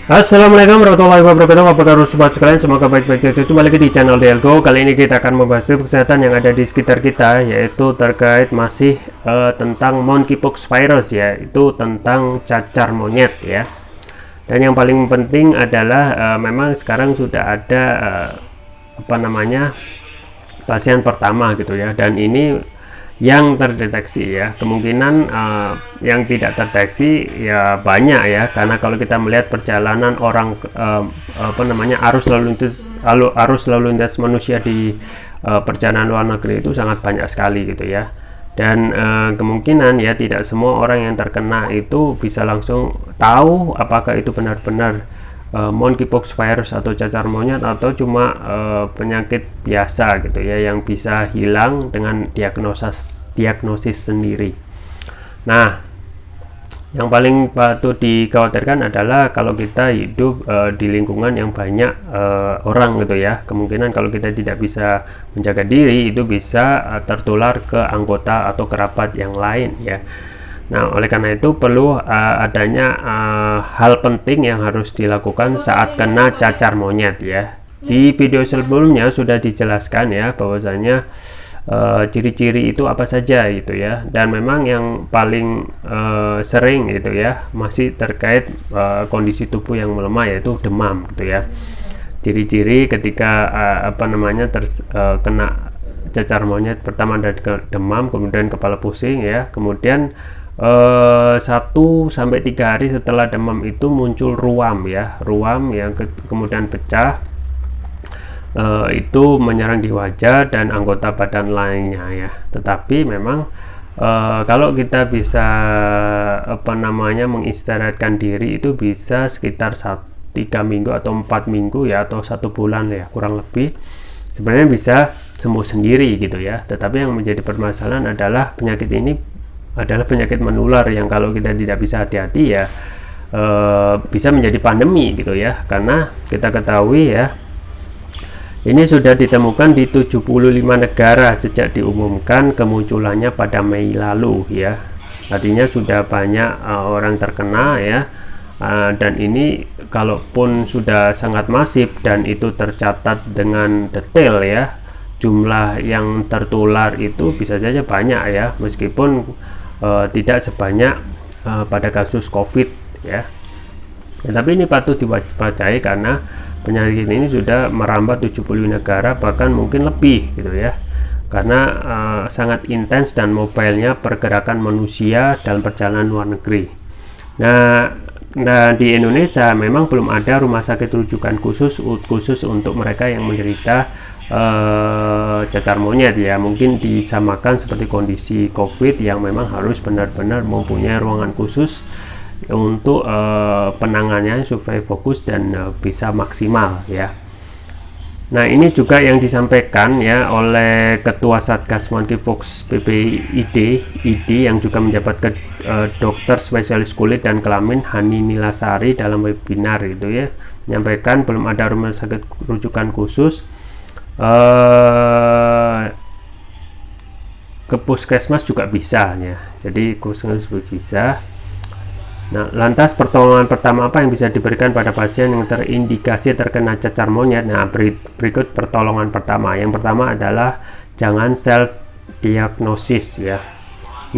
Assalamualaikum warahmatullahi wabarakatuh. Apa kabar sobat sekalian? Semoga baik-baik saja. Kembali lagi di channel Delgo. Kali ini kita akan membahas tips kesehatan yang ada di sekitar kita, yaitu terkait masih tentang monkeypox virus, yaitu tentang cacar monyet ya. Dan yang paling penting adalah memang sekarang sudah ada pasien pertama gitu ya, dan ini yang terdeteksi ya. Kemungkinan yang tidak terdeteksi ya banyak ya, karena kalau kita melihat perjalanan orang arus lalu lintas manusia di perjalanan luar negeri itu sangat banyak sekali gitu ya. Dan kemungkinan ya tidak semua orang yang terkena itu bisa langsung tahu apakah itu benar-benar monkeypox virus atau cacar monyet atau cuma penyakit biasa gitu ya, yang bisa hilang dengan diagnosis sendiri. Nah, yang paling patut dikhawatirkan adalah kalau kita hidup di lingkungan yang banyak orang gitu ya. Kemungkinan kalau kita tidak bisa menjaga diri itu bisa tertular ke anggota atau kerabat yang lain ya. Nah, oleh karena itu perlu adanya hal penting yang harus dilakukan saat kena cacar monyet ya. Di video sebelumnya sudah dijelaskan ya bahwasanya ciri-ciri itu apa saja gitu ya, dan memang yang paling sering gitu ya masih terkait kondisi tubuh yang melemah, yaitu demam gitu ya. Ciri-ciri ketika kena cacar monyet pertama dari demam, kemudian kepala pusing ya, kemudian 1 sampai 3 hari setelah demam itu muncul ruam yang kemudian pecah, itu menyerang di wajah dan anggota badan lainnya ya. Tetapi memang kalau kita bisa mengistirahatkan diri itu bisa sekitar 3 minggu atau 4 minggu ya, atau 1 bulan ya kurang lebih, sebenarnya bisa sembuh sendiri gitu ya. Tetapi yang menjadi permasalahan adalah penyakit ini adalah penyakit menular yang kalau kita tidak bisa hati-hati ya bisa menjadi pandemi gitu ya, karena kita ketahui ya ini sudah ditemukan di 75 negara sejak diumumkan kemunculannya pada Mei lalu ya. Artinya sudah banyak orang terkena ya, dan ini kalaupun sudah sangat masif dan itu tercatat dengan detail ya, jumlah yang tertular itu bisa saja banyak ya, meskipun tidak sebanyak pada kasus COVID ya. Tapi ini patut diwaspadai karena penyakit ini sudah merambah 70 negara, bahkan mungkin lebih gitu ya, karena sangat intens dan mobilenya pergerakan manusia dalam perjalanan luar negeri. Nah, di Indonesia memang belum ada rumah sakit rujukan khusus untuk mereka yang menderita cacar monyet ya. Mungkin disamakan seperti kondisi COVID yang memang harus benar-benar mempunyai ruangan khusus untuk penanganannya supaya fokus dan bisa maksimal ya. Nah, ini juga yang disampaikan ya oleh Ketua Satgas Monkeypox PBID yang juga menjabat dokter spesialis kulit dan kelamin Hani Nilasari dalam webinar itu ya, menyampaikan belum ada rumah sakit rujukan khusus. Ke puskesmas juga bisa ya, jadi puskesmas bisa. Nah, lantas pertolongan pertama apa yang bisa diberikan pada pasien yang terindikasi terkena cacar monyet? Nah, berikut pertolongan pertama. Yang pertama adalah jangan self diagnosis ya.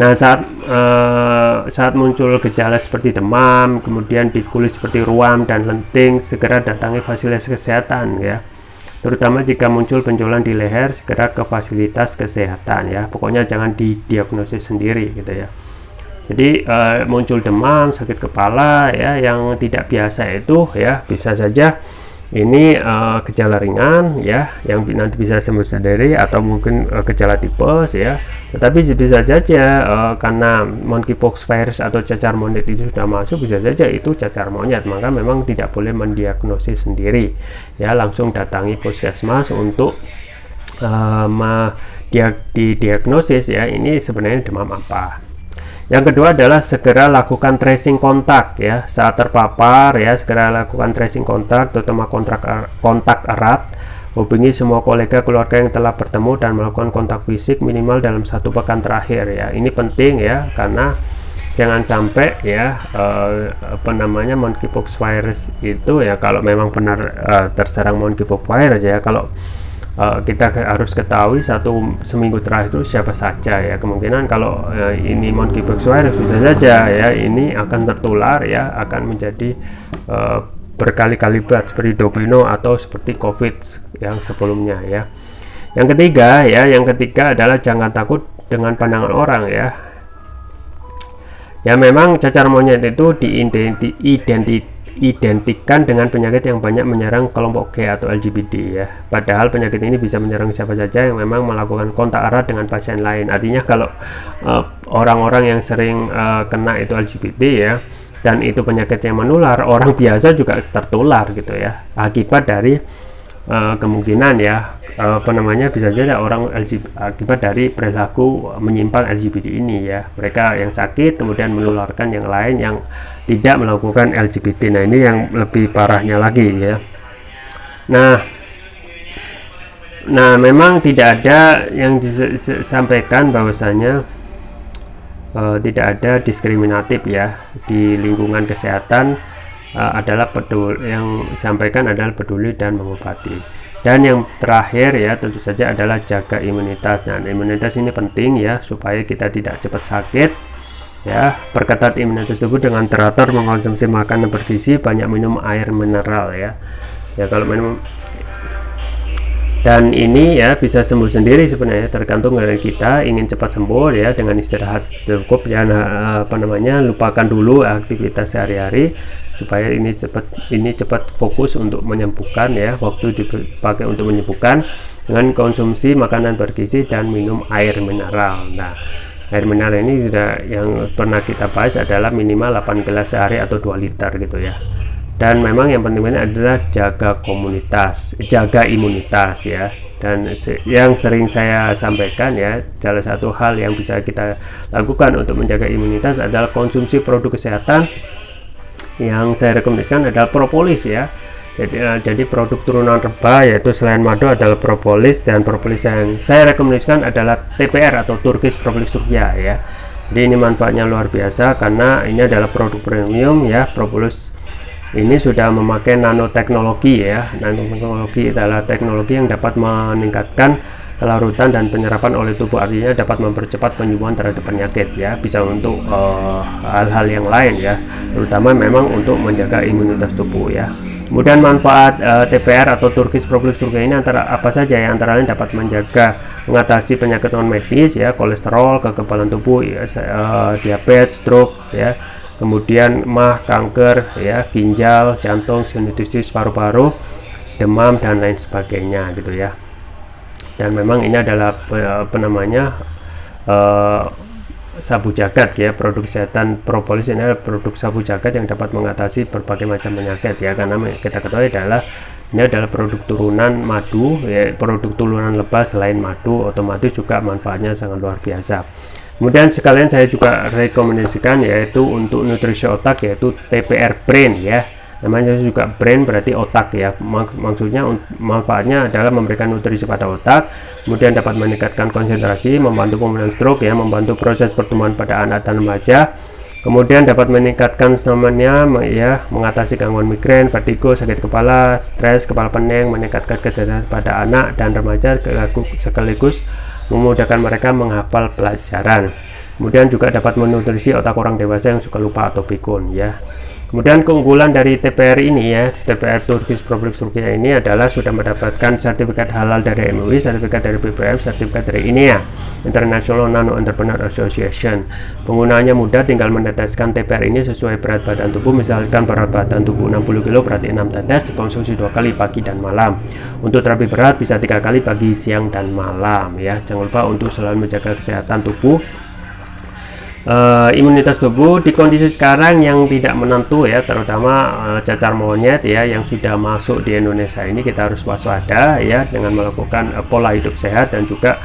Nah, saat muncul gejala seperti demam, kemudian di kulit seperti ruam dan lenting, segera datangi fasilitas kesehatan ya. Terutama jika muncul benjolan di leher, segera ke fasilitas kesehatan ya. Pokoknya jangan didiagnosis sendiri gitu ya. Jadi muncul demam, sakit kepala ya yang tidak biasa itu ya, bisa saja ini gejala ringan ya, yang nanti bisa sembuh sendiri, atau mungkin gejala tipes ya. Tetapi bisa saja karena monkeypox virus atau cacar monyet itu sudah masuk, bisa saja itu cacar monyet. Maka memang tidak boleh mendiagnosis sendiri ya, langsung datangi puskesmas untuk didiagnosis ya, ini sebenarnya demam apa. Yang kedua adalah segera lakukan tracing kontak ya. Saat terpapar ya, segera lakukan tracing kontak, terutama kontak erat. Hubungi semua kolega keluarga yang telah bertemu dan melakukan kontak fisik minimal dalam 1 pekan terakhir ya. Ini penting ya, karena jangan sampai ya apa namanya monkeypox virus itu ya, kalau memang benar terserang monkeypox virus ya, kalau kita harus ketahui seminggu terakhir itu siapa saja ya, kemungkinan kalau ini monkeypox virus bisa saja ya ini akan tertular ya, akan menjadi berkali-kali lipat seperti domino atau seperti COVID yang sebelumnya ya. Yang ketiga adalah jangan takut dengan pandangan orang ya. Ya memang cacar monyet itu diidentikan dengan penyakit yang banyak menyerang kelompok G atau LGBT ya. Padahal penyakit ini bisa menyerang siapa saja yang memang melakukan kontak erat dengan pasien lain. Artinya kalau orang-orang yang sering kena itu LGBT ya, dan itu penyakit yang menular, orang biasa juga tertular gitu ya, akibat dari kemungkinan ya apa namanya bisa saja orang akibat dari perilaku menyimpang LGBT ini ya, mereka yang sakit kemudian menularkan yang lain yang tidak melakukan LGBT. Nah ini yang lebih parahnya lagi ya. Nah memang tidak ada yang disampaikan bahwasanya tidak ada diskriminatif ya di lingkungan kesehatan. Adalah yang disampaikan adalah peduli dan mengobati. Dan yang terakhir ya tentu saja adalah jaga imunitas. Nah imunitas ini penting ya supaya kita tidak cepat sakit ya. Perketat imunitas tubuh dengan teratur mengkonsumsi makanan bergizi, banyak minum air mineral ya. Ya kalau minum, dan ini ya bisa sembuh sendiri sebenarnya, tergantung dari kita ingin cepat sembuh ya dengan istirahat cukup ya. Apa namanya, lupakan dulu aktivitas sehari-hari supaya ini cepat fokus untuk menyembuhkan ya, waktu dipakai untuk menyembuhkan dengan konsumsi makanan bergizi dan minum air mineral. Nah air mineral ini sudah yang pernah kita bahas adalah minimal 8 gelas sehari atau 2 liter gitu ya. Dan memang yang penting adalah jaga imunitas ya. Dan yang sering saya sampaikan ya, salah satu hal yang bisa kita lakukan untuk menjaga imunitas adalah konsumsi produk kesehatan. Yang saya rekomendasikan adalah propolis ya. Jadi produk turunan reba yaitu selain madu adalah propolis, dan propolis yang saya rekomendasikan adalah TPR atau Turkish Propolis Turkiya ya. Jadi ini manfaatnya luar biasa karena ini adalah produk premium ya. Propolis ini sudah memakai nanoteknologi ya. Nanoteknologi adalah teknologi yang dapat meningkatkan kelarutan dan penyerapan oleh tubuh, artinya dapat mempercepat penyembuhan terhadap penyakit ya, bisa untuk hal-hal yang lain ya, terutama memang untuk menjaga imunitas tubuh ya. Kemudian manfaat TPR atau Turkish Propolis Turkiya ini antara apa saja ya, antara lain dapat mengatasi penyakit non medis ya, kolesterol, kekebalan tubuh ya, diabetes, stroke ya, kemudian MAH, kanker ya, ginjal, jantung, sinusitis, paru-paru, demam dan lain sebagainya gitu ya. Dan memang ini adalah apa namanya sabu jagat ya, produk kesehatan propolis ini adalah produk sabu jagat yang dapat mengatasi berbagai macam penyakit ya, karena kita ketahui ini adalah produk turunan madu ya, produk turunan lebah selain madu, otomatis juga manfaatnya sangat luar biasa. Kemudian sekalian saya juga rekomendasikan yaitu untuk nutrisi otak yaitu TPR Brain ya. Namanya juga brain berarti otak ya, maksudnya manfaatnya adalah memberikan nutrisi pada otak, kemudian dapat meningkatkan konsentrasi, membantu pemulihan stroke ya, membantu proses pertumbuhan pada anak dan remaja, kemudian dapat meningkatkan stamina ya, mengatasi gangguan migrain, vertigo, sakit kepala, stres, kepala pening, meningkatkan kecerdasan pada anak dan remaja sekaligus memudahkan mereka menghafal pelajaran. Kemudian juga dapat menutrisi otak orang dewasa yang suka lupa atau pikun ya. Kemudian keunggulan dari TPR ini ya, TPR Turkish Propolis Turkiya ini adalah sudah mendapatkan sertifikat halal dari MUI, sertifikat dari BPOM, sertifikat dari INEA, International Nano Entrepreneur Association. Penggunaannya mudah, tinggal meneteskan TPR ini sesuai berat badan tubuh. Misalkan berat badan tubuh 60 kg berarti 6 tetes, dikonsumsi 2 kali pagi dan malam. Untuk terapi berat bisa 3 kali pagi, siang dan malam ya. Jangan lupa untuk selalu menjaga kesehatan tubuh. Imunitas tubuh di kondisi sekarang yang tidak menentu ya, terutama cacar monyet ya yang sudah masuk di Indonesia ini, kita harus waspada ya dengan melakukan pola hidup sehat dan juga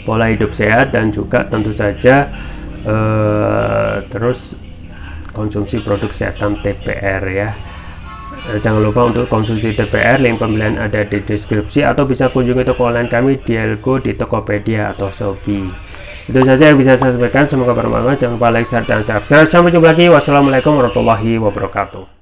pola hidup sehat dan juga tentu saja terus konsumsi produk kesehatan TPR ya. Jangan lupa untuk konsumsi TPR, link pembelian ada di deskripsi atau bisa kunjungi toko online kami di Elgo, di Tokopedia atau Shopee. Itu saja yang bisa saya sampaikan, semoga bermanfaat. Jangan lupa like, share, dan subscribe. Sampai jumpa lagi. Wassalamualaikum warahmatullahi wabarakatuh.